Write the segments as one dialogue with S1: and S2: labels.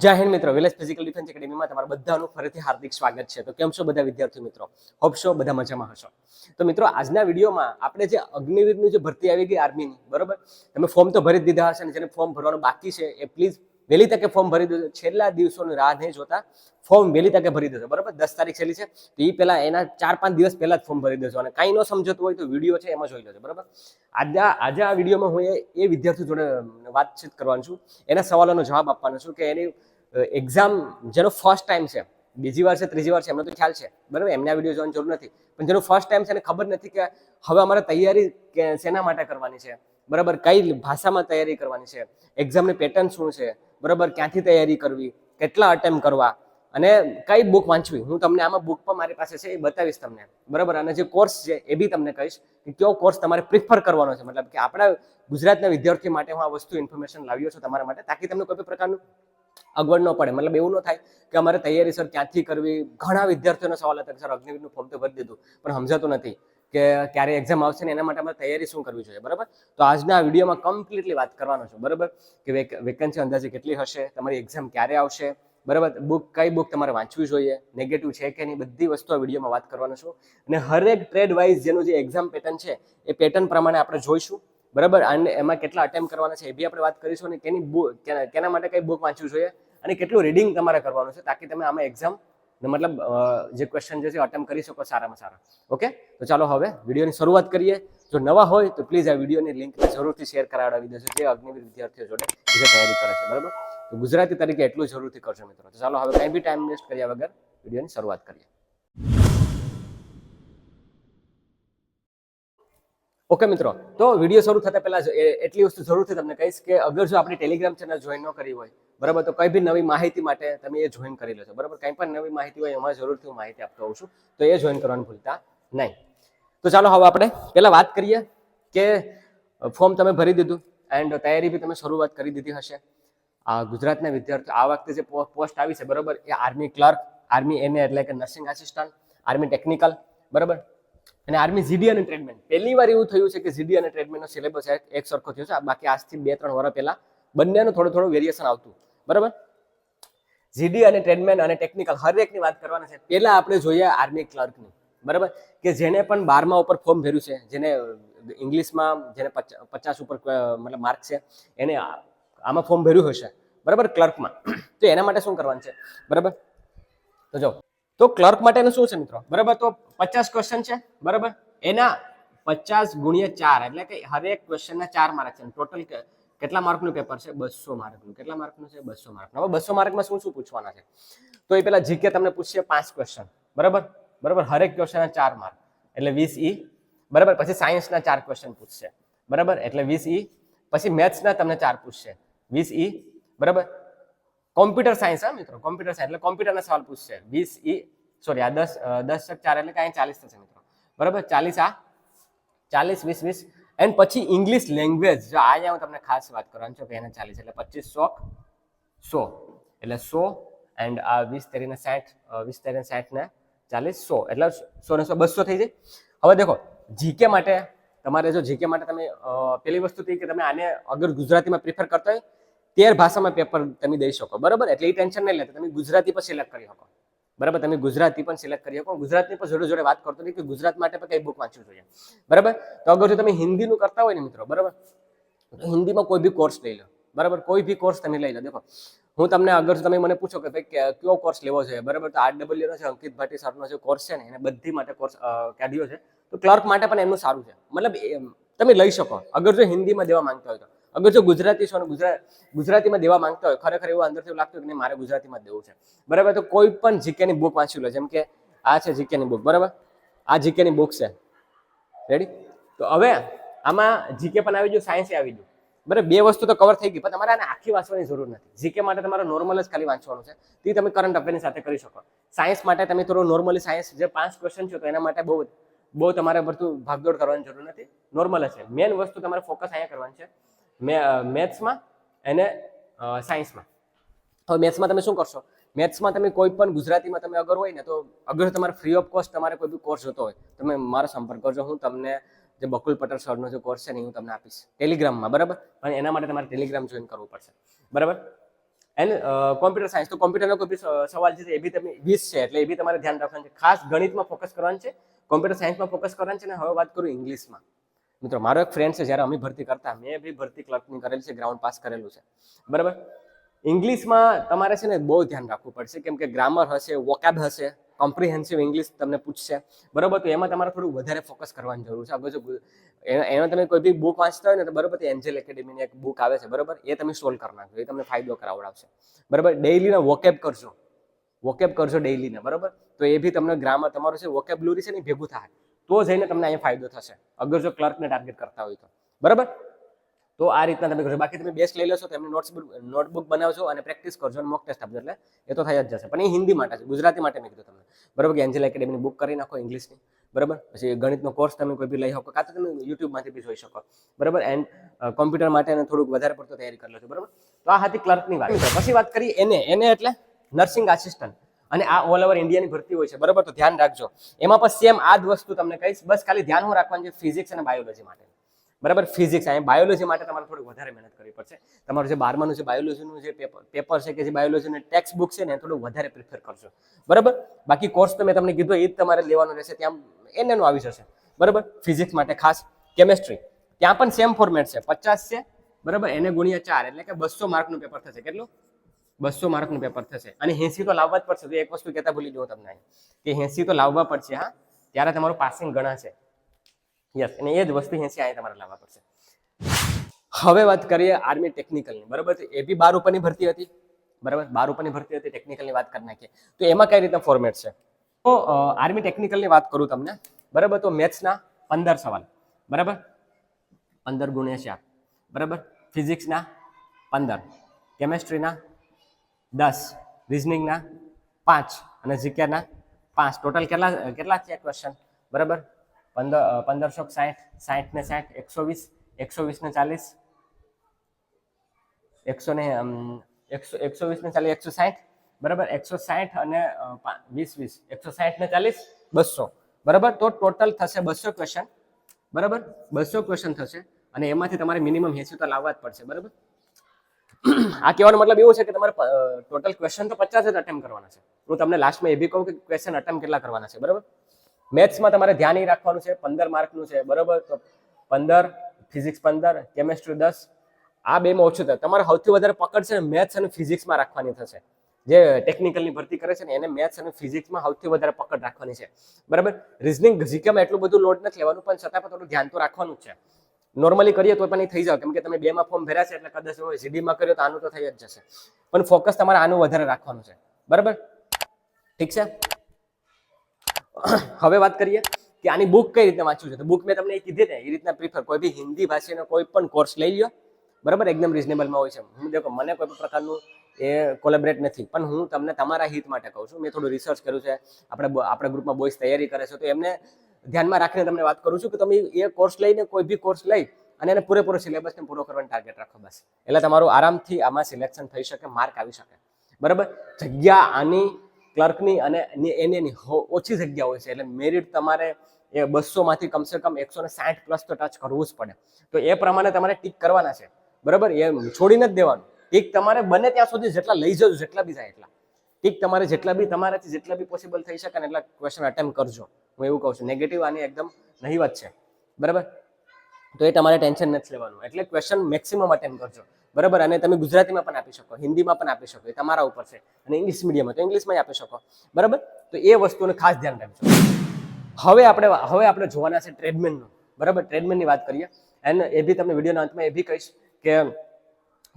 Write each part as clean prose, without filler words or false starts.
S1: જય હિન્દ મિત્રો, village physical defence એકેડેમીમાં તમારા બધાનું ફરીથી હાર્દિક સ્વાગત છે. તો કેમ છો બધા વિદ્યાર્થી મિત્રો? હોપ છો બધા મજામાં હશો. તો મિત્રો, આજના વિડીયોમાં આપણે જે અગ્નિવીરની જે ભરતી આવી ગઈ આર્મીની, બરોબર, તમે ફોર્મ તો ભરી જ દીધા હશે, અને જેને ફોર્મ ભરવાનું બાકી છે એ પ્લીઝ વહેલી તકે ફોર્મ ભરી દેજો. છેલ્લા દિવસોની રાહ નહીં જોતા ફોર્મ વહેલી તકે ભરી દેજો, બરાબર. 10 તારીખ છેલ્લી છે, તો એ પહેલા એના 4-5 દિવસ પહેલા જ ફોર્મ ભરી દેજો. અને કાંઈ ન સમજતું હોય તો વિડીયો છે એમાં જોઈ લેજો, બરાબર. આજે આ વિડીયોમાં હું એ વિદ્યાર્થી જોડે વાતચીત કરવાનું છું, એના સવાલોનો જવાબ આપવાનો છું કે એની એક્ઝામ જેનો ફર્સ્ટ ટાઈમ છે, બીજી વાર છે, ત્રીજી વાર છે, એમને તો ખ્યાલ છે, બરાબર, એમને આ વિડીયો જોવાની જરૂર નથી. પણ જેનો ફર્સ્ટ ટાઈમ છે એને ખબર નથી કે હવે અમારે તૈયારી શેના માટે કરવાની છે, બરાબર, કઈ ભાષામાં તૈયારી કરવાની છે, એક્ઝામની પેટર્ન શું છે, બરાબર, ક્યાંથી તૈયારી કરવી, કેટલા અટેમ્પ્ટ કરવા અને કઈ બુક વાંચવી. હું તમને આમાં બુક પણ મારી પાસે છે એ બતાવીશ તમને, બરાબર. અને જે કોર્સ છે એ બી તમને કહીશ કે કયો કોર્સ તમારે પ્રિફર કરવાનો છે. મતલબ કે આપણા ગુજરાતના વિદ્યાર્થી માટે હું આ વસ્તુ ઇન્ફોર્મેશન લાવ્યો છું તમારા માટે, તાકી તમને કોઈ પણ પ્રકારનું અગવડ ન પડે. મતલબ એવું ન થાય કે અમારે તૈયારી સર ક્યાંથી કરવી. ઘણા વિદ્યાર્થીઓનો સવાલ હતા કે સર અગ્નિવીરનું ફોર્મ તો ભરી દીધું પણ સમજાતું નથી કે ક્યારે એક્ઝામ આવશે ને એના માટે અમારે તૈયારી શું કરવી જોઈએ, બરાબર. તો આજના આ વિડીયોમાં કમ્પ્લીટલી વાત કરવાનો છું, બરાબર, કે વેકેન્સી અંદાજે કેટલી હશે, તમારી એક્ઝામ ક્યારે આવશે, બરાબર, કઈ બુક તમારે વાંચવી જોઈએ, નેગેટિવ છે કે નહીં, બધી વસ્તુ આ વિડીયોમાં વાત કરવાનો છું. અને હરેક ટ્રેડ વાઇઝ જેનું જે એક્ઝામ પેટર્ન છે એ પેટર્ન પ્રમાણે આપણે જોઈશું, બરાબર. અને એમાં કેટલા અટેમ્પ્ટ કરવાના છે એ બી આપણે વાત કરીશું, અને કેના માટે કઈ બુક વાંચવી જોઈએ અને કેટલું રીડિંગ તમારે કરવાનું છે, તાકી તમે આમાં એક્ઝામ મતલબ જે ક્વેશ્ચન છે અટેમ્પ્ટ કરી શકો સારામાં સારા. ઓકે, તો ચાલો હવે વિડીયોની શરૂઆત કરીએ. જો નવા હોય તો પ્લીઝ આ વિડીયોની લિંક જરૂરથી શેર કરાવડાવી દેજો જે અગ્નિવીર વિદ્યાર્થીઓ જોડે જે તૈયારી કરે છે, બરાબર. તો ગુજરાતી તરીકે એટલું જરૂરથી કરજો મિત્રો. તો ચાલો હવે કંઈ બી ટાઈમ વેસ્ટ કર્યા વગર વિડીયોની શરૂઆત કરીએ. ઓકે મિત્રો, તો વિડીયો શરૂ થતા પહેલા એટલી વસ્તુ જરૂરથી તમને કહીશ કે અગર જો આપણી ટેલિગ્રામ ચેનલ જોઈન ન કરી હોય, બરાબર, તો કઈ બી નવી માહિતી માટે તમે એ જોઈન કરી લેજો, બરાબર. કંઈ પણ નવી માહિતી હોય એમાં જરૂરથી હું માહિતી આપતો હોઉં છું, તો એ જોઈન કરવાનું ભૂલતા નહીં. તો ચાલો હવે આપણે પહેલા વાત કરીએ કે ફોર્મ તમે ભરી દીધું એન્ડ તૈયારી બી તમે શરૂઆત કરી દીધી હશે. આ ગુજરાતના વિદ્યાર્થીઓ આ વખતે જે પોસ્ટ આવી છે, બરાબર, એ આર્મી ક્લર્ક, આર્મી એને એટલે કે નર્સિંગ આસિસ્ટન્ટ, આર્મી ટેકનિકલ, બરાબર, અને આર્મી જીડી અને ટ્રેડમેન. પહેલી વાર એવું થયું છે કે જીડી અને ટ્રેડમેનનો સિલેબસ એક સરખો થયો છે. બાકી આજથી 2-3 વર્ષ પહેલા બંનેનું થોડું વેરિએશન આવતું, બરાબર. જીડી અને ટ્રેડમેન અને ટેકનિકલ હરેકની વાત કરવાના છે. પહેલા આપણે જોઈએ આર્મી ક્લર્કની, બરાબર, કે જેને પણ 12મા ઉપર ફોર્મ ભર્યું છે, જેને ઇંગ્લિશમાં જેને 50 ઉપર મતલબ માર્ક છે, એને આમાં ફોર્મ ભર્યું હશે, બરાબર, ક્લર્કમાં. તો એના માટે શું કરવાનું છે, બરાબર. તો જો, તો ક્લર્ક માટેનું શું છે મિત્રો, બરાબર, તો 50 ક્વેશ્ચન છે, બરાબર. એના 50 ગુણ્યા 4 એટલે કે હરેક ક્વેશ્ચનના 4 માર્ક છે. ટોટલ કેટલા માર્કનું પેપર છે? 200 માર્કનું. કેટલા માર્કનું છે? 200 માર્કનું. હવે 200 માર્કમાં શું શું પૂછવાના છે? તો એ પેલા જીકે તમને પૂછશે 5 ક્વેશ્ચન, બરાબર, હરેક ક્વેશ્ચનના 4 માર્ક એટલે 20 ઈ, બરાબર. પછી સાયન્સના 4 ક્વેશ્ચન પૂછશે, બરાબર, એટલે 20 ઈ. પછી મેથ્સના તમને 4 પૂછશે, 20 ઈ, બરાબર. કોમ્પ્યુટર સાયન્સ, હા મિત્રો, કોમ્પ્યુટર સાયન્સ એટલે કોમ્પ્યુટરના સવાલ પૂછશે, 20 ઈ. સોરી, આ 10 4 એટલે કાંઈ 40 થશે મિત્રો, બરાબર. 40 આ 40 20 20. એન્ડ પછી ઇંગ્લિશ લેંગ્વેજ, જો અહીંયા હું તમને ખાસ વાત કરવાની છું કે એને 40 એટલે 25 100 એટલે 100 એન્ડ આ 20 તેરીને 60, 20 તેરીને 60 ને 40 100 એટલે 100 ને 100 200 થઈ જાય. હવે દેખો, જીકે માટે તમારે જો જીકે માટે તમે પેલી વસ્તુ થઈ કે તમે આને અગર ગુજરાતીમાં પ્રિફર કરતા હોય 13 ભાષામાં પેપર તમે દઈ શકો, બરાબર. એટલે એ ટેન્શન નહીં લેતા, તમે ગુજરાતી પર સિલેક્ટ કરી શકો, બરાબર. તમે ગુજરાતી પણ સિલેક્ટ કરી શકો. ગુજરાતની પણ જોડે જોડે વાત કરતો નહીં કે ગુજરાત માટે પણ કઈ બુક વાંચવું જોઈએ, બરાબર. તો અગર જો તમે હિન્દીનું કરતા હોય ને મિત્રો, બરાબર, તો હિન્દીમાં કોઈ બી કોર્સ લઈ લો, બરાબર, કોઈ બી કોર્સ તમે લઈ લો. દેખો, હું તમને અગર તમે મને પૂછો કે ભાઈ કયો કોર્સ લેવો જોઈએ, બરાબર, તો RWL નો છે, અંકિત ભાટી સરનો જે કોર્સ છે ને એને બધી માટે કોર્સ કાઢ્યો છે. તો ક્લર્ક માટે પણ એમનું સારું છે, મતલબ તમે લઈ શકો અગર જો હિન્દીમાં દેવા માંગતા હોય તો. અગર જો ગુજરાતી છો અને ગુજરાતીમાં દેવા માંગતા હોય, ખરેખર એવું અંદરથી એવું લાગતું હોય કે નહીં મારે ગુજરાતીમાં જ દેવું છે, બરાબર, તો કોઈ પણ જીકેની બુક વાંચી લો. જેમ કે આ છે જીકેની બુક, બરાબર, આ જીકેની બુક છે, રેડી. તો હવે આમાં જીકે પણ આવી ગયું, સાયન્સ આવી ગયું, બરાબર. બે વસ્તુ તો કવર થઈ ગઈ, પણ તમારે આને આખી વાંચવાની જરૂર નથી. જીકે માટે તમારે નોર્મલ જ ખાલી વાંચવાનું છે, તે તમે કરંટ અફેરની સાથે કરી શકો. સાયન્સ માટે તમે થોડું નોર્મલી સાયન્સ જે 5 ક્વેશ્ચન છે તો એના માટે બહુ તમારે બધું ભાગદોડ કરવાની જરૂર નથી, નોર્મલ છે. મેઇન વસ્તુ તમારે ફોકસ અહીંયા કરવાની છે મેથ્સમાં અને સાયન્સમાં. હવે મેથ્સમાં તમે શું કરશો? મેથ્સમાં તમે કોઈ પણ ગુજરાતીમાં તમે અગર હોય ને, તો અગર તમારે ફ્રી ઓફ કોસ્ટ તમારે કોઈ બી કોર્સ જોતો હોય તમે મારો સંપર્ક કરજો. હું તમને જે બકુલ પટેલ સરનો જે કોર્સ છે ને હું તમને આપીશ ટેલિગ્રામમાં, બરાબર. અને એના માટે તમારે ટેલિગ્રામ જોઈન કરવું પડશે, બરાબર. એન્ડ કોમ્પ્યુટર સાયન્સ, તો કોમ્પ્યુટરનો કોઈ બી સવાલ છે એ બી તમે 20 છે એટલે એ બી તમારે ધ્યાન રાખવાનું છે. ખાસ ગણિતમાં ફોકસ કરવાનું છે, કોમ્પ્યુટર સાયન્સમાં ફોકસ કરવાનું છે. અને હવે વાત કરું ઇંગ્લિશમાં. મિત્રો મારો એક ફ્રેન્ડ છે, જ્યારે અમે ભરતી કરતા, મેં બી ભરતી ક્લર્કની કરેલી છે, ગ્રાઉન્ડ પાસ કરેલું છે, બરાબર. ઇંગ્લિશમાં તમારે છે ને બહુ ધ્યાન રાખવું પડશે, કેમ કે ગ્રામર હશે, વોકેબ હશે, કોમ્પ્રિહેન્સિવ ઇંગ્લિશ તમને પૂછશે, બરાબર. તો એમાં તમારે થોડું વધારે ફોકસ કરવાની જરૂર છે. અગર જો એમાં તમે કોઈ બી બુક વાંચતા હોય ને તો બરાબર, એન્જલ એકેડેમીની એક બુક આવે છે, બરાબર, એ તમે સોલ્વ કરી નાખજો, એ તમને ફાયદો કરાવડાવશે, બરાબર. ડેઇલીના વોકેબ કરજો ડેઇલીના, બરાબર. તો એ બી તમને ગ્રામર તમારું છે, વોકેબ્યુલરી છે ને ભેગું થાય, તો જઈને તમને અહીંયા ફાયદો થશે, અગર જો ક્લર્કને ટાર્ગેટ કરતા હોય તો, બરાબર. તો આ રીતના તમે કરજો. બાકી તમે બેસ્ટ લઈ લેશો તો એમની નોટબુક બનાવજો અને પ્રેક્ટિસ કરજો અને મોક ટેસ્ટ આપજો, એટલે એ તો થઈ જ જશે. પણ એ હિન્દી માટે છે, ગુજરાતી માટે મેં કીધું તમને, બરાબર, કે એન્જલ એકેડેમીની બુક કરી નાખો ઇંગ્લિશની, બરાબર. પછી ગણિતનો કોર્સ તમે કોઈ બી લઈ શકો, કાં તો તમે યુટ્યુબમાંથી બી જોઈ શકો, બરાબર. એન્ડ કોમ્પ્યુટર માટે થોડુંક વધારે પડતો તૈયારી કરી લેજો, બરાબર. તો આ હતી ક્લર્કની વાત. પછી વાત કરીએ એને એટલે નર્સિંગ આસિસ્ટન્ટ, અને આ ઓલ ઓવર ઇન્ડિયાની ભરતી હોય છે, બરાબર. તો ધ્યાન રાખજો, એમાં પણ સેમ આ જ વસ્તુ તમને કહીશ, બસ ખાલી ધ્યાન હું રાખવાનું છે ફિઝિક્સ અને બાયોલોજી માટે, બરાબર. ફિઝિક્સ અને બાયોલોજી માટે તમારે થોડી વધારે મહેનત કરવી પડશે. તમારું જે 12માનું જે બાયોલોજીનું જે પેપર છે, કે જે બાયોલોજીનું ટેક્સ્ટ બુક છે ને, થોડું વધારે પ્રિફર કરજો, બરાબર. બાકી કોર્સ તો મેં તમને કીધું એ જ તમારે લેવાનું રહેશે, ત્યાં એનું આવી જશે, બરાબર. ફિઝિક્સ માટે ખાસ કેમેસ્ટ્રી, ત્યાં પણ સેમ ફોર્મેટ છે, 50 છે, બરાબર. એને ગુણ્યા 4 એટલે કે 200 માર્કનું પેપર થશે. કેટલું? 200 માર્કનું પેપર થશે. અને 80 તો લાવવા જ પડશે. તો એક વસ્તુ કહેતા ભૂલી જાઉં તમને, કે 80 તો લાવવા પડશે, હા, ત્યારે તમારું પાસિંગ ગણાશે. યસ, અને એ જ વસ્તુ 80 અહીંયા તમારે લાવવા પડશે. હવે વાત કરીએ આર્મી ટેકનિકલની, બરાબર. એ બી 12 ઉપરની ભરતી હતી, બરાબર. 12 ઉપરની ભરતી હતી, ટેકનિકલની વાત કરી નાખીએ. તો એમાં કઈ રીતના ફોર્મેટ છે? તો આર્મી ટેકનિકલની વાત કરું તમને, બરાબર. તો મેથ્સના 15 સવાલ, બરાબર, 15 ગુણ્યા 4, બરાબર. ફિઝિક્સના 15, કેમેસ્ટ્રીના 10, રિઝનિંગના 5 અને જીકેના 5. ટોટલ કેટલા છે ક્વેશ્ચન, બરાબર? 1560, 60 ને 60, 120, 120 ને 40, 120 ને 40, 160, બરાબર. 160 અને 20, 160 ને 40, 200, બરાબર. તો ટોટલ થશે 200 ક્વેશ્ચન, બરાબર. 200 ક્વેશ્ચન થશે, અને એમાંથી તમારે મિનિમમ 80 તો લાવવા જ પડશે, બરાબર. આ કહેવાનો મતલબ એવું છે કે તમારે ટોટલ ક્વેશ્ચન તો 50 જ અટેમ્પ્ટ કરવાના છે. હું તમને લાસ્ટમાં એ બી કહું કે ક્વેશ્ચન અટેમ્પ્ટ કેટલા કરવાના છે, બરાબર. મેથ્સમાં તમારે ધ્યાન એ રાખવાનું છે, 15 માર્કનું છે, બરાબર. તો 15, ફિઝિક્સ 15, કેમેસ્ટ્રી 10, આ બેમાં ઓછું થાય. તમારે સૌથી વધારે પકડ છે ને મેથ્સ અને ફિઝિક્સમાં રાખવાની થશે. જે ટેકનિકલની ભરતી કરે છે ને એને મેથ્સ અને ફિઝિક્સમાં સૌથી વધારે પકડ રાખવાની છે, બરાબર. રિઝનિંગ જીકેમાં એટલું બધું લોડ નથી લેવાનું, પણ છતાં પણ થોડું ધ્યાન તો રાખવાનું જ છે. નોર્મલી કરીએ તો પણ એ થઈ જાવ, કેમ કે તમે 2માં ફોર્મ ભર્યા છે એટલે કદાચ હોય જીડીમાં કર્યો તો આનું તો થઈ જ જશે, પણ ફોકસ તમારે આનું વધારે રાખવાનું છે, બરાબર. ઠીક છે. હવે વાત કરીએ કે આની બુક કઈ રીતે વાંચવું છે. તો બુક મેં તમને કીધી ને એ રીતના પ્રિફર, કોઈ બી હિન્દી ભાષાનો કોઈ પણ કોર્સ લઈ લો, બરાબર. એકદમ રિઝનેબલમાં હોય છે. હું દેખો મને કોઈ પણ પ્રકારનું એ કોલેબરેટ નથી, પણ હું તમને તમારા હિત માટે કહું છું. મેં થોડું રિસર્ચ કર્યું છે, આપણા ગ્રુપમાં બોયઝ તૈયારી કરે છે, તો એમને ધ્યાનમાં રાખીને તમને વાત કરું છું કે તમે એ કોર્સ લઈને કોઈ બી કોર્સ લઈ અને એને પૂરેપૂરો સિલેબસને પૂરો કરવાનો ટાર્ગેટ રાખો, બસ. એટલે તમારું આરામથી આમાં સિલેક્શન થઈ શકે, માર્ક આવી શકે, બરાબર. જગ્યા આની ક્લર્કની અને એની ઓછી જગ્યા હોય છે, એટલે મેરિટ તમારે એ 200 માંથી કમસે કમ 160 પ્લસ તો ટચ કરવું જ પડે. તો એ પ્રમાણે તમારે ટીક કરવાના છે, બરાબર. એ છોડીને જ દેવાનું. ટીક તમારે બને ત્યાં સુધી જેટલા લઈ જજો, જેટલા બી જાય એટલા ટીક તમારે તમારાથી જેટલા બી પોસિબલ થઈ શકે ને એટલા ક્વેશ્ચન અટેમ્પ્ટ કરજો. હું એવું કહું છું. નેગેટિવ આની એકદમ નહીવત છે, બરાબર. તો એ તમારે ટેન્શન નથી લેવાનું. એટલે ક્વેશ્ચન મેક્સિમમ અટેમ્પ્ટ કરજો, બરાબર. અને તમે ગુજરાતીમાં પણ આપી શકો, હિન્દીમાં પણ આપી શકો, એ તમારા ઉપર છે. અને ઇંગ્લિશ મીડિયમમાં તો ઇંગ્લિશમાં આપી શકો, બરાબર. તો એ વસ્તુને ખાસ ધ્યાન રાખજો. હવે આપણે જોવાના છે ટ્રેડમેનનું, બરાબર. ટ્રેડમેનની વાત કરીએ, એન્ડ એ બી તમને વિડીયોના અંતમાં એ બી કહીશ કે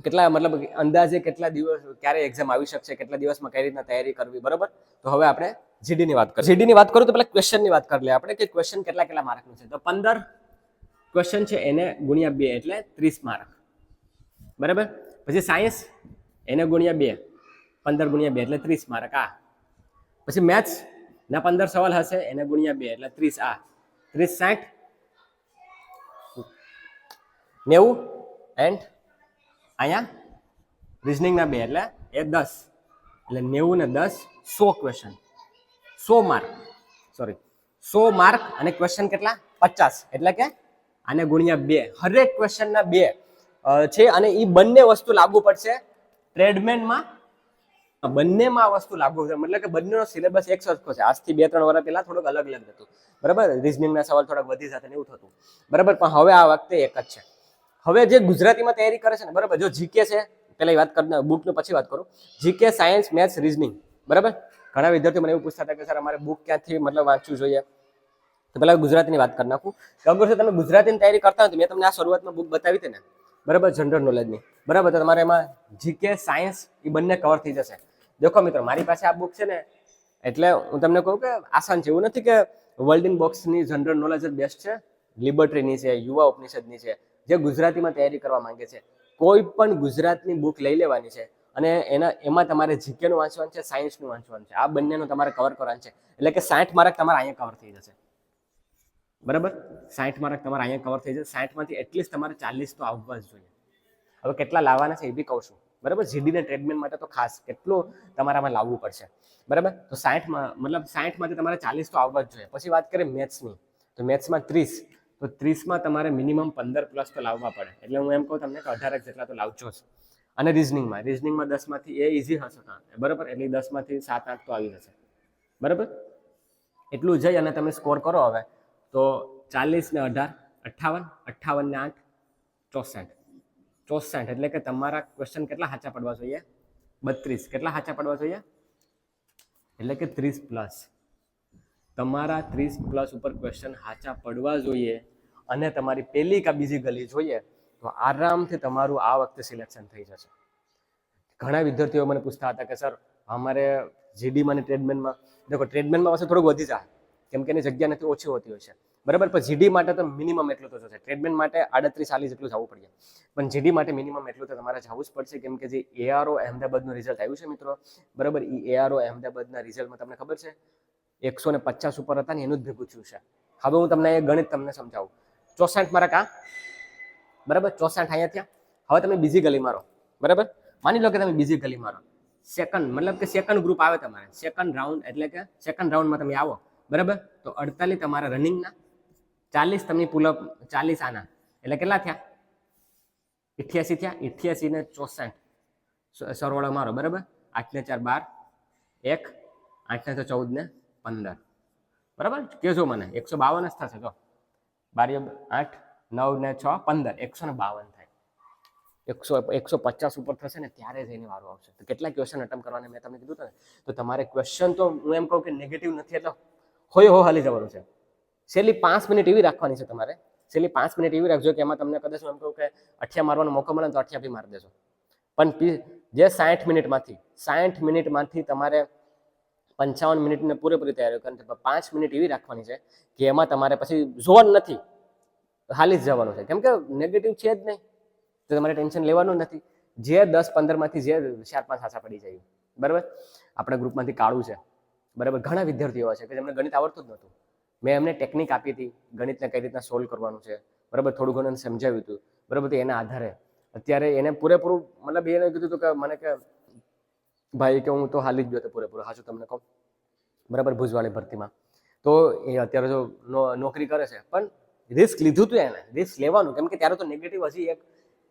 S1: કેટલા મતલબ અંદાજે કેટલા દિવસ ક્યારે એક્ઝામ આવી શકશે, કેટલા દિવસમાં કઈ રીતના તૈયારી કરવી, બરાબર. તો હવે આપણે જીડીની વાત કરીએ. જીડીની વાત કરું તો પહેલા ક્વેશ્ચનની વાત કરી લઈએ આપણે કે ક્વેશ્ચન કેટલા માર્કનું છે. તો 15 ક્વેશ્ચન છે, એને ગુણ્યા 2 એટલે 30 માર્ક, બરાબર. પછી સાયન્સ, એને ગુણ્યા 2, 15 ગુણ્યા 2 એટલે 30 માર્ક આ. પછી મેથ્સ ના 15 સવાલ હશે, એને ગુણ્યા 2 એટલે 30 આ. 30, 60, 90 એન્ડ અહીંયા રિઝનિંગના 2 એટલે એ 10, એટલે 90 ને 10, 100 ક્વેશ્ચન, 100 માર્ક, સોરી 100 માર્ક. અને ક્વેશ્ચન કેટલા? 50, એટલે કે આને ગુણ્યા 2. હરેક ક્વેશ્ચનના 2 છે, અને એ બંને વસ્તુ લાગુ પડશે ટ્રેડમેનમાં બંનેમાં આ વસ્તુ લાગુ છે, મતલબ કે બંનેનો સિલેબસ એક સરખો છે. આજથી 2-3 વર્ષ પહેલા થોડુંક અલગ અલગ હતું, બરાબર. રિઝનિંગના સવાલ થોડાક વધી જતા ને એવું થતું, બરાબર. પણ હવે આ વખતે એક જ છે. હવે જે ગુજરાતીમાં તૈયારી કરે છે ને, બરાબર, જો જીકે છે, પેલા વાત કરી બુકનો પછી વાત કરું. જીકે, સાયન્સ, મેથ્સ, રીઝનિંગ, બરાબર. ઘણા વિદ્યાર્થીઓ મને એવું પૂછતા હતા કે સર અમારે બુક ક્યાંથી મતલબ વાંચવું જોઈએ, તો પેલા ગુજરાતીની વાત કરી નાખું. તો અગર જો તમે ગુજરાતીની તૈયારી કરતા હોય તો મેં તમને આ શરૂઆતમાં બુક બતાવી હતી ને, બરાબર, જનરલ નોલેજની, બરાબર. તો તમારે એમાં જીકે, સાયન્સ એ બંને કવર થઈ જશે. દેખો મિત્રો, મારી પાસે આ બુક છે ને, એટલે હું તમને કહું કે આસાન છે. એવું નથી કે વર્લ્ડ ઇન બોક્સની જનરલ નોલેજ જ બેસ્ટ છે. લિબર્ટરીની છે, યુવા ઉપનિષદની છે, જે ગુજરાતીમાં તૈયારી કરવા માંગે છે, કોઈ પણ ગુજરાતની બુક લઈ લેવાની છે અને એમાં તમારે જીકેનું વાંચવાનું છે, સાયન્સનું વાંચવાનું છે. આ બંનેનું તમારે કવર કરવાનું છે. એટલે કે 60 માર્ક તમારે અહીંયા કવર થઈ જશે, બરાબર. 60 માર્ક તમારે અહીંયા કવર થઈ જશે. 60 માંથી એટલીસ્ટ તમારે 40 તો આવવા જ જોઈએ. હવે કેટલા લાવવાના છે એ બી કહું છું, બરાબર. જીડીને ટ્રેડમેન માટે તો ખાસ કેટલું તમારામાં લાવવું પડશે, બરાબર. તો 60માં મતલબ 60 માંથી તમારે 40 તો આવવા જ જોઈએ. પછી વાત કરીએ મેથ્સની, તો મેથ્સમાં 30, તો 30માં તમારે મિનિમમ 15 પ્લસ તો લાવવા પડે. એટલે હું એમ કહું તમને કે 18 જેટલા તો લાવજો જ. અને રીઝનિંગમાં 10 માંથી એ ઇઝી હશે, બરાબર. એટલે 10 માંથી 7-8 તો આવી જશે, બરાબર. એટલું જઈ અને તમે સ્કોર કરો હવે તો 40 ને 18 58, 58 ને 8 64, 64. એટલે કે તમારા ક્વેશ્ચન કેટલા સાચા પડવા જોઈએ? 32. કેટલા સાચા પડવા જોઈએ? એટલે કે 30 પ્લસ. તમારા 30 પ્લસ ઉપર ક્વેશ્ચન સાચા પડવા જોઈએ. અને તમારી પહેલી કે બીજી ગલી જોઈએ તો આરામથી તમારું આ વખતે સિલેક્શન થઈ જશે. ઘણા વિદ્યાર્થીઓ મને પૂછતા હતા કે સર અમારે જીડીમાં અને ટ્રેડમેનમાં, દેખો ટ્રેડમેનમાં પાસે થોડુંક વધી જાય કેમ કે એની જગ્યા નથી, ઓછી હોતી હોય છે, બરાબર. પણ જીડી માટે તો મિનિમમ એટલું તો જશે. ટ્રેડમેન માટે 38-40 જેટલું જવું પડે, પણ જીડી માટે મિનિમમ એટલું તો તમારે જવું જ પડશે. કેમ કે જે એઆરઓ અહેમદાબાદનું રિઝલ્ટ આવ્યું છે મિત્રો, બરાબર, એ એઆરઓ અહેમદાબાદના રિઝલ્ટમાં તમને ખબર છે 150 ઉપર હતા ને એનું જ ભેગું થયું છે. હવે હું તમને એ ગણિત તમને સમજાવું. 64 માર્ક આ, બરાબર, 64 અહીંયા થયા. હવે તમે બીજી ગલી મારો, બરાબર. માની લો કે તમે બીજી ગલી મારો, સેકન્ડ મતલબ કે સેકન્ડ ગ્રુપ આવે તમારે, સેકન્ડ રાઉન્ડ, એટલે કે સેકન્ડ રાઉન્ડમાં તમે આવો, બરાબર. તો 48 તમારા રનિંગના, 40 તમે પુલઅપ, 40 આના, એટલે કેટલા થયા? 88 થયા. 88 ને 64 સરવાળો મારો, બરાબર. 8 ને 4 12, 1, 8 ને 14 ને 15, બરાબર. કેજો મને 152 જ થશે. જો 12 8 9 ને 6 15, 152 થાય. 150 ઉપર થશે ને ત્યારે જઈને વારો આવશે. તો કેટલા ક્વેશ્ચન અટેમ્પ કરવાના મેં તમને કીધું ને. તો તમારે ક્વેશ્ચન તો હું એમ કહું કે નેગેટિવ નથી, એટલે હોય હાલી જવાનું છે. છેલ્લી 5 મિનિટ એવી રાખવાની છે તમારે. છેલ્લી 5 મિનિટ એવી રાખજો કે એમાં તમને કદાચ હું એમ કહું કે અઠિયા મારવાનો મોકો મળે તો અઠિયા બી મારી દેજો. પણ જે 60 મિનિટમાંથી તમારે 55 મિનિટને પૂરેપૂરી તૈયારી કરવાની છે. 5 મિનિટ એવી રાખવાની છે કે એમાં તમારે પછી જોવાનું નથી, હાલી જ જવાનું છે. કેમ કે નેગેટિવ છે જ નહીં, તો તમારે ટેન્શન લેવાનું નથી. જે 10-15 માંથી જે 4-5 સાચા પડી જાય, બરાબર. આપણા ગ્રુપમાંથી કાળું છે, બરાબર. ઘણા વિદ્યાર્થીઓ છે કે જેમને ગણિત આવડતું જ નહોતું. મેં એમને ટેકનિક આપી હતી ગણિતને કઈ રીતના સોલ્વ કરવાનું છે, બરાબર. થોડું ઘણું સમજાવ્યું હતું, બરાબર. તો એના આધારે અત્યારે એને પૂરેપૂરું મતલબ એને કીધું હતું કે મને કે ભાઈ કે હું તો હાલી જ ગયો હતો પૂરેપૂરો, હાચું તમને કહું, બરાબર. ભુજવાળી ભરતીમાં તો એ અત્યારે જો નોકરી કરે છે, પણ રિસ્ક લીધું હતું એને. રિસ્ક લેવાનું, કેમ કે ત્યારે તો નેગેટિવ હજી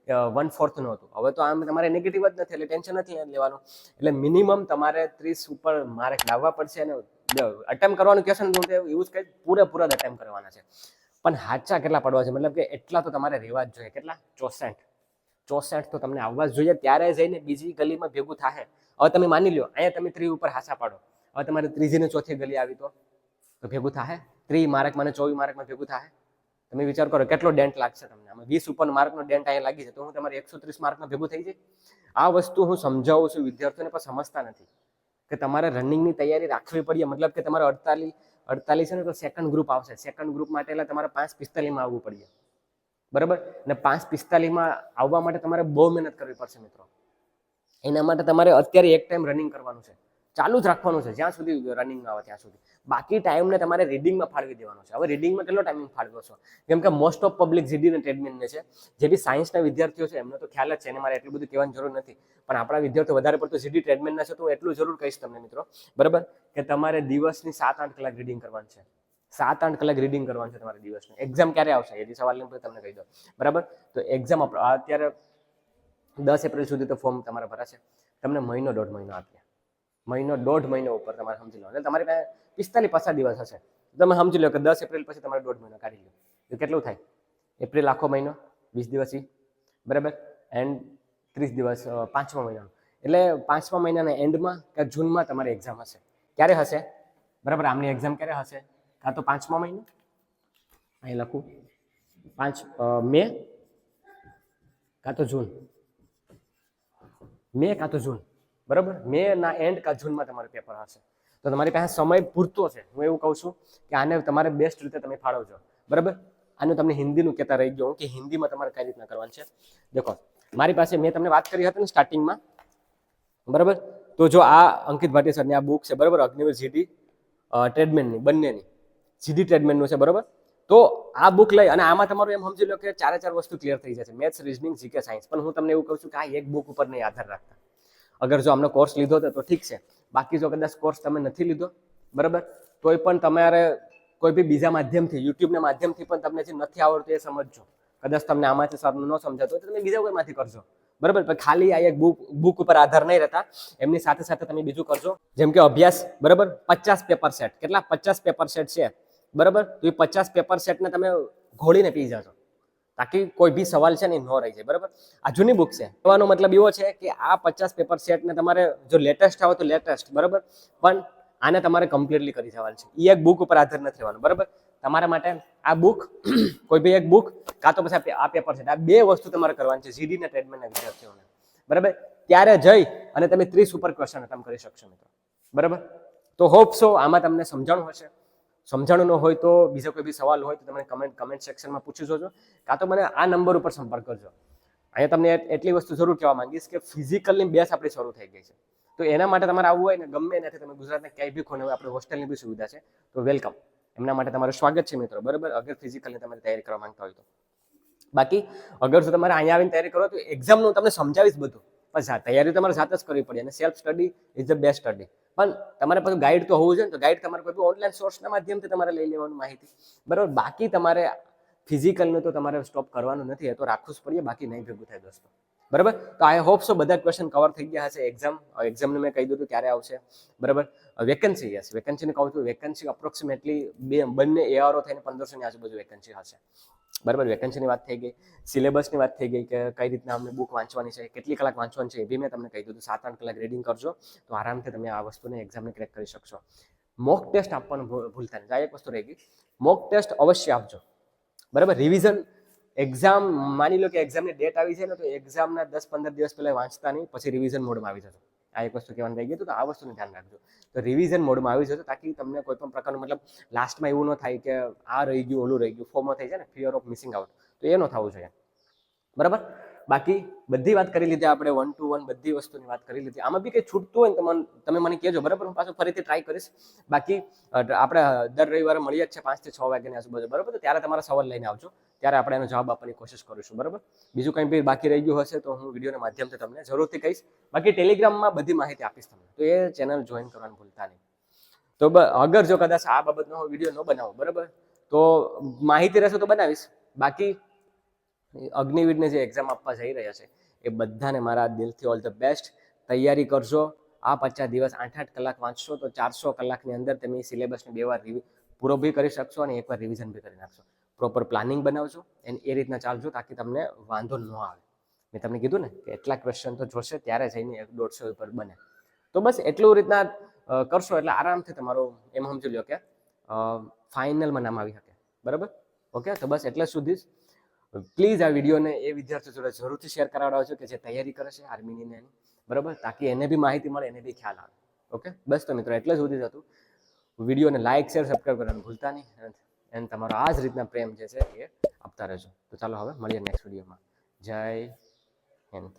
S1: 1/4 નું હતું. હવે તો આમ તમારે નેગેટિવ જ નથી, એટલે ટેન્શન નથી લેવાનું. એટલે મિનિમમ તમારે 30 ઉપર માર્ક લાવવા પડશે. અને અટેમ્પ કરવાનું કહેશે ને એવું જ કંઈ પૂરેપૂરા જ અટેમ્પ કરવાના છે. પણ હાચા કેટલા પડવા છે, મતલબ કે એટલા તો તમારે રહેવા જ જોઈએ. કેટલા? 64 તો તમને આવવા જ જોઈએ. ત્યારે જઈને બીજી ગલીમાં ભેગું થાય. હવે તમે માની લો અહીંયા તમે 30 ઉપર હાચા પાડો, હવે તમારે ત્રીજી ને ચોથી ગલી આવી તો ભેગું થાય? 30 માર્ક મને 24 માર્કમાં ભેગું થાય? તમે વિચાર કરો કેટલો ડેન્ટ લાગશે તમને. આમાં 20 ઉપર માર્કનો ડેન્ટ અહીંયા લાગી છે તો હું તમારે 130 માર્કમાં ભેગું થઈ જાય. આ વસ્તુ હું સમજાવું છું વિદ્યાર્થીઓને, પણ સમજતા નથી કે તમારે રનિંગની તૈયારી રાખવી પડીએ. મતલબ કે તમારે 48 છે ને તો સેકન્ડ ગ્રુપ આવશે. સેકન્ડ ગ્રુપ માટે એટલે તમારે 5:45 આવવું પડે, બરાબર. અને 5:45 આવવા માટે તમારે બહુ મહેનત કરવી પડશે મિત્રો. એના માટે તમારે અત્યારે એક ટાઈમ રનિંગ કરવાનું છે, ચાલુ જ રાખવાનું છે જ્યાં સુધી રનિંગ આવે ત્યાં સુધી. બાકી ટાઈમને તમારે રીડિંગમાં ફાળવી દેવાનો છે. હવે રીડિંગમાં કેટલો ટાઈમિંગ ફાળવ્યો છો? કેમ કે મોસ્ટ ઓફ પબ્લિક જીડી અને ટ્રેડમેનને છે. જે બી સાયન્સના વિદ્યાર્થીઓ છે એમને તો ખ્યાલ જ છે, એને મારે એટલું બધું કહેવાની જરૂર નથી. પણ આપણા વિદ્યાર્થીઓ વધારે પડતું જીડી ટ્રેડમેનના છે તો એટલું જરૂર કહીશ તમને મિત્રો, બરાબર, કે તમારે દિવસની 7-8 કલાક રીડિંગ કરવાની છે. 7-8 કલાક રીડિંગ કરવાનું છે તમારે દિવસની. એક્ઝામ ક્યારે આવશે એ સવાલ તમને કહી દો, બરાબર. તો એક્ઝામ અત્યારે 10 એપ્રિલ સુધી તો ફોર્મ તમારે ભરાશે. તમને મહિનો 1.5 મહિનો આપીએ, મહિનો 1.5 મહિનો ઉપર તમારે સમજી લો. એટલે તમારી પાસે 45-50 દિવસ હશે. તમે સમજી લો કે 10 એપ્રિલ પછી તમારે 1.5 મહિનો કાઢી લો તો કેટલું થાય? એપ્રિલ આખો મહિનો 20 દિવસ, બરાબર, એન્ડ 30 દિવસ 5મા મહિનાનો. એટલે 5મા મહિનાના એન્ડમાં કે જૂનમાં તમારી એક્ઝામ હશે. ક્યારે હશે? બરાબર, આમની એક્ઝામ ક્યારે હશે? કાં તો 5મા મહિનો, અહીં લખું 5 મે કાં તો જૂન, મે કાં તો જૂન, બરાબર. મે ના એન્ડ કાં જૂનમાં તમારું પેપર હશે. તો તમારી પાસે સમય પૂરતો છે. હું એવું કહું છું કે આને તમારે બેસ્ટ રીતે તમે ફાળવજો, બરાબર. આનું તમને હિન્દીનું કહેતા રહી ગયો કે હિન્દીમાં તમારે કઈ રીતના કરવાનું છે. દેખો, મારી પાસે મેં તમને વાત કરી હતી ને સ્ટાર્ટિંગમાં, બરાબર. તો જો આ અંકિત ભાટિયા સરની આ બુક છે, બરાબર, અગ્નિવીર જીડી ટ્રેડમેનની, બંનેની, જીડી ટ્રેડમેનનું છે, બરાબર. તો આ બુક લઈ અને આમાં તમારું એમ સમજી લો કે 4 વસ્તુ ક્લિયર થઈ જશે, મેથ્સ, રીઝનિંગ, જીકે, સાયન્સ. પણ હું તમને એવું કહું છું કે આ એક બુક ઉપર નહીં આધાર રાખતા. અગર જો આમનો કોર્સ લીધો તો ઠીક છે, બાકી જો કદાચ કોર્સ તમે નથી લીધો, બરાબર, તોય પણ તમારે કોઈ બી બીજા માધ્યમથી, યુટ્યુબના માધ્યમથી પણ તમને જે નથી આવડતું એ સમજજો. કદાચ તમને આમાંથી સરનું ન સમજાતું હોય તો તમે બીજા કોઈમાંથી કરજો, બરાબર. પણ ખાલી આ એક બુક ઉપર આધાર નહીં રહેતા, એમની સાથે સાથે તમે બીજું કરજો, જેમ કે અભ્યાસ, બરાબર. 50 પેપર સેટ, કેટલા 50 પેપર સેટ છે, બરાબર. તો એ 50 પેપર સેટને તમે ઘોળીને પી જાજો, તાકી કોઈ બી સવાલ છે ને ન રહી જાય, બરાબર. આ જૂની બુક છે, કહેવાનો મતલબ એવો છે કે આ 50 પેપર સેટને તમારે જો લેટેસ્ટ આવે તો લેટેસ્ટ, બરાબર, પણ આને તમારે કમ્પ્લીટલી કરી જવાનું છે. એ એક બુક ઉપર આધાર નથી રહેવાનું, બરાબર. તમારા માટે આ બુક, કોઈ બી એક બુક કાં તો પછી આ પેપર સેટ, આ બે વસ્તુ તમારે કરવાની છે જીડી ને ટ્રેડમેનના વિદ્યાર્થીઓને, બરાબર. ત્યારે જઈ અને તમે 30 ઉપર ક્વેશ્ચન અટેમ્પ્ટ કરી શકશો મિત્રો, બરાબર. તો હોપ સો આમાં તમને સમજાણું હશે. સમજાણું ન હોય તો બીજો કોઈ બી સવાલ હોય તો તમે કમેન્ટ સેક્શનમાં પૂછી જોજો, કાં તો મને આ નંબર ઉપર સંપર્ક કરજો. અહીંયા તમને એટલી વસ્તુ જરૂર કહેવા માંગીશ કે ફિઝિકલની બેચ આપણી શરૂ થઈ ગઈ છે. તો એના માટે તમારે આવવું હોય ને, ગમે ત્યાંથી તમે ગુજરાતના ક્યાંય બી ખૂણે હોય, આપણે હોસ્ટેલની બી સુવિધા છે, તો વેલકમ. એમના માટે તમારું સ્વાગત છે મિત્રો, બરાબર. અગર ફિઝિકલની તમારે તૈયારી કરવા માંગતા હોય તો. બાકી અગર જો તમારે અહીંયા આવીને તૈયારી કરો તો એક્ઝામનું તમને સમજાવીશ બધું, પણ તૈયારી તમારે જાતે જ કરવી પડે. અને self study is the best study. પણ તમારે પાછું ગાઈડ તો હોવું જોઈએ ને, તો ગાઈડ તમારે કોઈ ઓનલાઈન સોર્સના માધ્યમથી તમારે લઈ લેવાનું માહિતી, બરાબર. બાકી તમારે ફિઝિકલનું તો તમારે સ્ટોપ કરવાનું નથી, એ તો રાખવું જ પડે, બાકી નહીં ભેગું થાય દોસ્તો, બરાબર. તો આઈ હોપ સો બધા ક્વેશ્ચન કવર થઈ ગયા હશે. એક્ઝામનું મેં કહી દીધું ક્યારે આવશે, બરાબર. વેકેન્સી, યસ, વેકેન્સીને કહું છું, વેકેન્સી અપ્રોક્સિમેટલી બંને એઆરઓ થઈને 1500ની આજુબાજુ વેકેન્સી હશે, બરાબર. વેકેન્સીની વાત થઈ ગઈ, સિલેબસની વાત થઈ ગઈ કે કઈ રીતના અમને બુક વાંચવાની છે, કેટલી કલાક વાંચવાની છે, એ બી મેં તમને કહી દીધું. 7-8 કલાક રીડિંગ કરજો તો આરામથી તમે આ વસ્તુને એક્ઝામને ક્રેક કરી શકશો. મોક ટેસ્ટ આપવાનું ભૂલતા નહીં. આ એક વસ્તુ રહી ગઈ, મોક ટેસ્ટ અવશ્ય આપજો, બરાબર. રિવિઝન, એક્ઝામ માની લો કે એક્ઝામની ડેટ આવી છે ને, તો એક્ઝામના 10-15 દિવસ પહેલા વાંચતા નહીં, પછી રિવિઝન મોડમાં આવી જજો. આ એક વસ્તુ કહેવાનું રહી ગયું, તો આ વસ્તુનું ધ્યાન રાખજો. તો રિવિઝન મોડમાં આવી જજો, તાકી તમને કોઈ પણ પ્રકારનું મતલબ લાસ્ટમાં એવું ન થાય કે આ રહી ગયું, ઓલું રહી ગયું, ફોર્મમાં થઈ જાય ને, ફિયર ઓફ મિસિંગ આઉટ, તો એ ન થવું જોઈએ, બરાબર. બાકી બધી વાત કરી લીધી આપણે, 1 to 1 બધી વસ્તુની વાત કરી લીધી. આમાં બી કંઈ છૂટતું હોય ને તમે મને કહેજો, બરાબર. હું પાછું ફરીથી ટ્રાય કરીશ. બાકી આપણે દર રવિવારે મળીએ જ છે 5 થી 6 વાગ્યાની આજુબાજુ, બરાબર. તો ત્યારે તમારા સવાલ લઈને આવજો, ત્યારે આપણે એનો જવાબ આપવાની કોશિશ કરીશું, બરાબર. બીજું કંઈ બી બાકી રહી ગયું હશે તો હું વિડીયોના માધ્યમથી તમને જરૂરથી કહીશ. બાકી ટેલિગ્રામમાં બધી માહિતી આપીશ તમને, તો એ ચેનલ જોઈન કરવાનું ભૂલતા નહીં. તો અગર જો કદાચ આ બાબતનો વિડીયો ન બનાવો, બરાબર, તો માહિતી રહેશે તો બનાવીશ. બાકી અગ્નિવીરને જે એક્ઝામ આપવા જઈ રહ્યા છે એ બધાને મારા દિલથી ઓલ ધ બેસ્ટ. તૈયારી કરજો. આ 50 દિવસ 8-8 કલાક વાંચશો તો 400 કલાકની અંદર તમે સિલેબસને 2 વાર પૂરો બી કરી શકશો અને 1 વાર રિવિઝન બી કરી નાખશો. પ્રોપર પ્લાનિંગ બનાવજો અને એ રીતના ચાલજો, તાકી તમને વાંધો ન આવે. મેં તમને કીધું ને કે એટલા ક્વેશ્ચન તો જોશે ત્યારે જઈને 150 ઉપર બને. તો બસ એટલું રીતના કરશો એટલે આરામથી તમારો એમ સમજી લો કે ફાઇનલમાં નામ આવી શકે, બરાબર. ઓકે, તો બસ એટલે સુધી જ પ્લીઝ આ વિડીયોને એ વિદ્યાર્થીઓ જોડે જરૂરથી શેર કરાવડાવજો કે જે તૈયારી કરે છે આર્મીની એની, બરાબર, તાકી એને બી માહિતી મળે, એને બી ખ્યાલ આવે. ઓકે, બસ તો મિત્રો એટલે જ સુધી જ હતું. વિડીયોને લાઇક, શેર, સબસ્ક્રાઈબ કરવાનું ભૂલતા નહીં, અને તમારો આ જ રીતના પ્રેમ જે છે એ આપતા રહેજો. તો ચાલો હવે મળીએ નેક્સ્ટ વિડીયોમાં. જય હિન્દ.